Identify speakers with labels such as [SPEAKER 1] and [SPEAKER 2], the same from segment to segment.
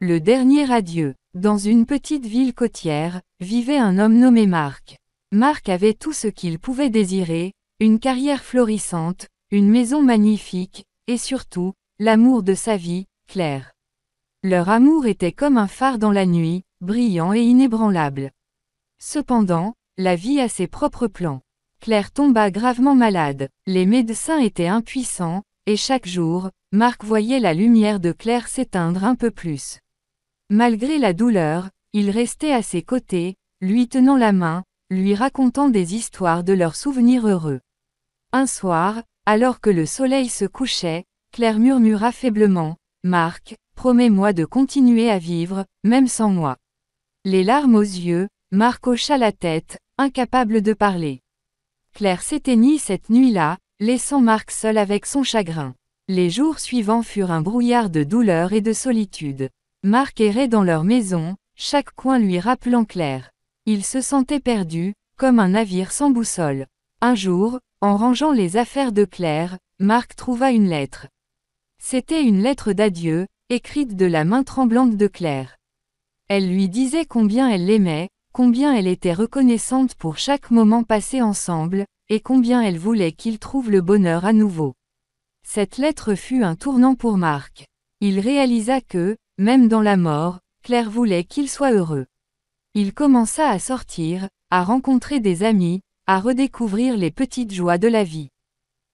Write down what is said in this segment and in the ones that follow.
[SPEAKER 1] Le dernier adieu. Dans une petite ville côtière, vivait un homme nommé Marc. Marc avait tout ce qu'il pouvait désirer, une carrière florissante, une maison magnifique, et surtout, l'amour de sa vie, Claire. Leur amour était comme un phare dans la nuit, brillant et inébranlable. Cependant, la vie a ses propres plans. Claire tomba gravement malade, les médecins étaient impuissants, et chaque jour, Marc voyait la lumière de Claire s'éteindre un peu plus. Malgré la douleur, il restait à ses côtés, lui tenant la main, lui racontant des histoires de leurs souvenirs heureux. Un soir, alors que le soleil se couchait, Claire murmura faiblement, « Marc, promets-moi de continuer à vivre, même sans moi. » Les larmes aux yeux, Marc hocha la tête, incapable de parler. Claire s'éteignit cette nuit-là, laissant Marc seul avec son chagrin. Les jours suivants furent un brouillard de douleur et de solitude. Marc errait dans leur maison, chaque coin lui rappelant Claire. Il se sentait perdu, comme un navire sans boussole. Un jour, en rangeant les affaires de Claire, Marc trouva une lettre. C'était une lettre d'adieu, écrite de la main tremblante de Claire. Elle lui disait combien elle l'aimait, combien elle était reconnaissante pour chaque moment passé ensemble, et combien elle voulait qu'il trouve le bonheur à nouveau. Cette lettre fut un tournant pour Marc. Il réalisa que, même dans la mort, Claire voulait qu'il soit heureux. Il commença à sortir, à rencontrer des amis, à redécouvrir les petites joies de la vie.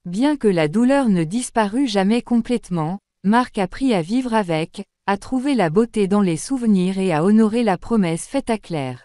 [SPEAKER 1] Bien que la douleur ne disparût jamais complètement, Marc apprit à vivre avec, à trouver la beauté dans les souvenirs et à honorer la promesse faite à Claire.